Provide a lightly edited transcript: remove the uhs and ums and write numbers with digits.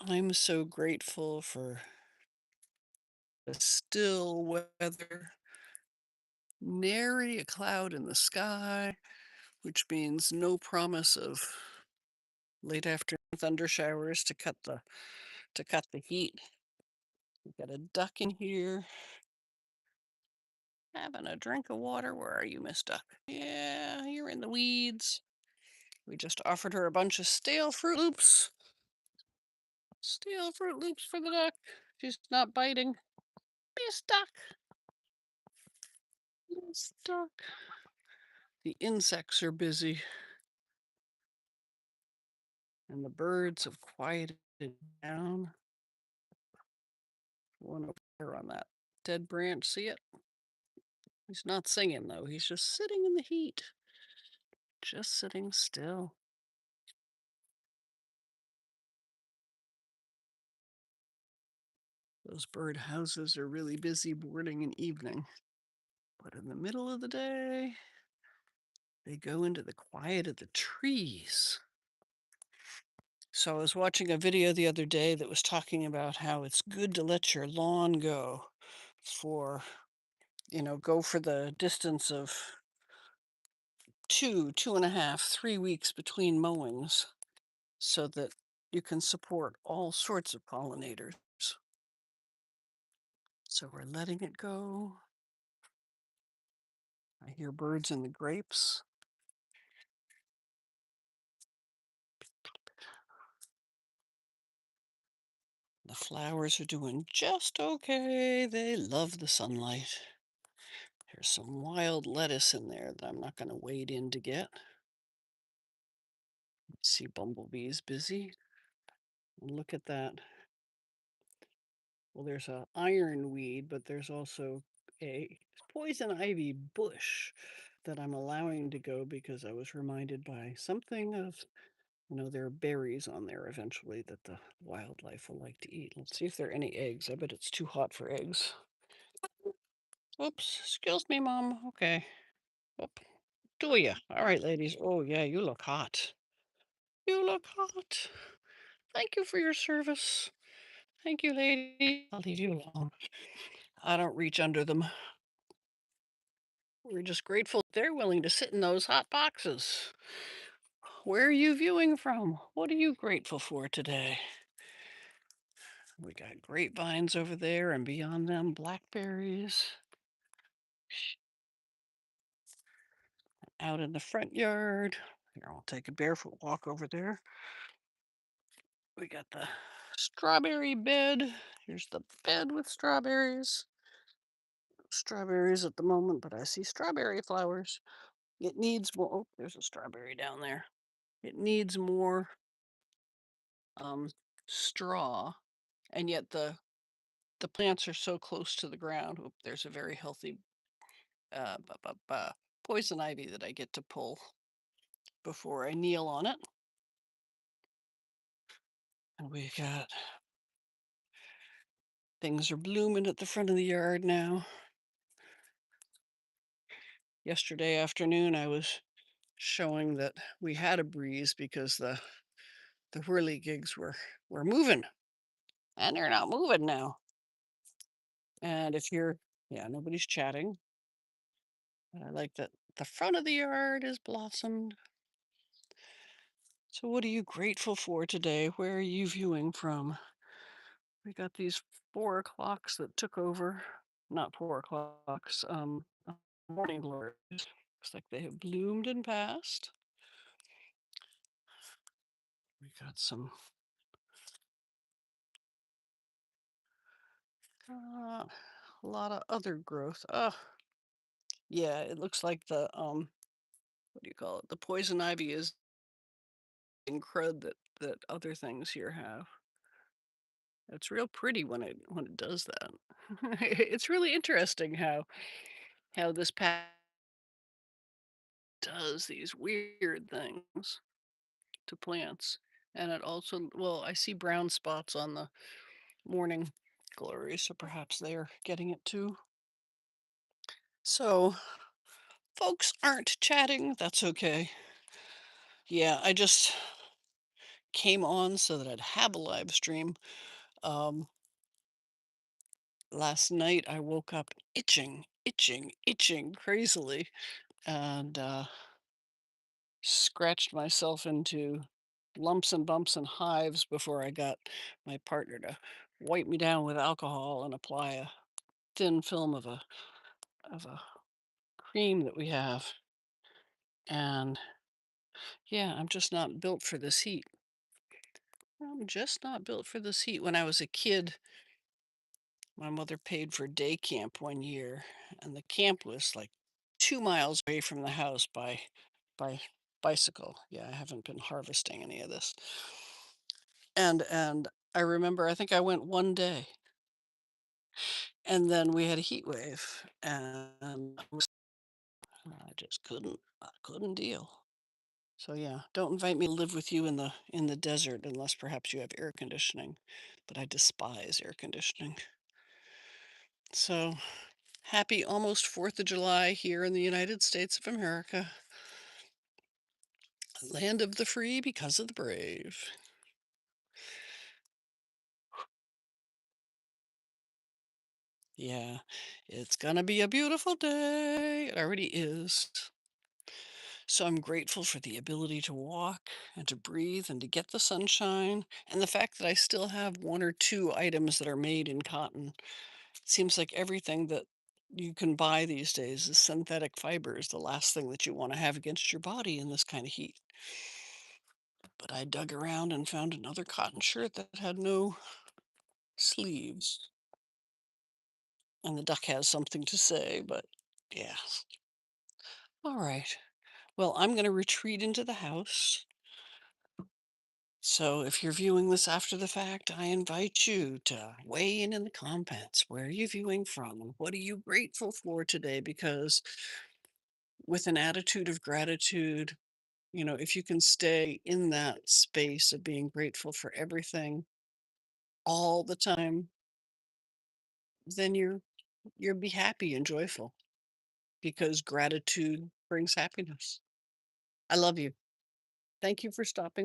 I'm so grateful for the still weather, nary a cloud in the sky, which means no promise of late afternoon thunder showers to cut the heat. We got a duck in here having a drink of water. Where are you, Miss Duck? Yeah, you're in the weeds. We just offered her a bunch of stale Fruit Loops. Stale Fruit Loops for the duck. She's not biting. Miss Duck. Miss Duck. The insects are busy and the birds have quieted down. One over there on that dead branch. See it? He's not singing though. He's just sitting in the heat, just sitting still. Those bird houses are really busy morning and evening, but in the middle of the day, they go into the quiet of the trees. So I was watching a video the other day that was talking about how it's good to let your lawn go for, go for the distance of 2.5, 3 weeks between mowings so that you can support all sorts of pollinators. So we're letting it go. I hear birds in the grapes. The flowers are doing just okay. They love the sunlight. There's some wild lettuce in there that I'm not going to wade in to get. See bumblebees busy. Look at that. Well, there's a ironweed, but there's also a poison ivy bush that I'm allowing to go because I was reminded by something of, there are berries on there eventually that the wildlife will like to eat. Let's see if there are any eggs. I bet it's too hot for eggs. Oops, excuse me, Mom. Okay. Oop. Do ya? All right, ladies. Oh, yeah, you look hot. You look hot. Thank you for your service. Thank you, lady. I'll leave you alone. I don't reach under them. We're just grateful they're willing to sit in those hot boxes. Where are you viewing from? What are you grateful for today? We got grapevines over there, and beyond them, blackberries. Out in the front yard. Here, I'll take a barefoot walk over there. We got the strawberry bed. Here's the bed with strawberries. Strawberries at the moment, but I see strawberry flowers. It needs more. Oh, there's a strawberry down there. It needs more um, straw, and yet the plants are so close to the ground. Oop, there's a very healthy poison ivy that I get to pull before I kneel on it. And we got things are blooming at the front of the yard now. Yesterday afternoon, I was showing that we had a breeze because the whirligigs were moving, and they're not moving now. And if you're, yeah, nobody's chatting. I like that the front of the yard is blossomed. So, what are you grateful for today? Where are you viewing from? We got these 4 o'clocks that took over. Not 4 o'clocks. Morning glories. Looks like they have bloomed and passed. We got some a lot of other growth. Yeah, it looks like the what do you call it? The poison ivy is in crud that other things here have. It's real pretty when it does that. It's really interesting how this past does these weird things to plants. And it also, well, I see brown spots on the morning glories, so perhaps they're getting it too. So, folks aren't chatting. That's okay. Yeah, I just came on so that I'd have a live stream. Um, Last night I woke up itching, itching, itching crazily, and scratched myself into lumps and bumps and hives before I got my partner to wipe me down with alcohol and apply a thin film of a cream that we have. And yeah, I'm just not built for this heat. I'm just not built for this heat. When I was a kid, my mother paid for day camp one year, and the camp was like 2 miles away from the house by bicycle. Yeah, I haven't been harvesting any of this. And I remember I think I went one day, and then we had a heat wave, and I just couldn't deal. So yeah, don't invite me to live with you in the desert unless perhaps you have air conditioning, but I despise air conditioning. So happy almost 4th of July here in the United States of America, land of the free because of the brave. Yeah, it's gonna be a beautiful day. It already is. So I'm grateful for the ability to walk and to breathe and to get the sunshine and the fact that I still have one or two items that are made in cotton. It seems like everything that you can buy these days is synthetic fibers, the last thing that you want to have against your body in this kind of heat. But I dug around and found another cotton shirt that had no sleeves. And the duck has something to say, but yeah. All right. Well, I'm going to retreat into the house. So if you're viewing this after the fact, I invite you to weigh in the comments. Where are you viewing from? And what are you grateful for today? Because with an attitude of gratitude, if you can stay in that space of being grateful for everything all the time, then you'll be happy and joyful because gratitude brings happiness. I love you. Thank you for stopping.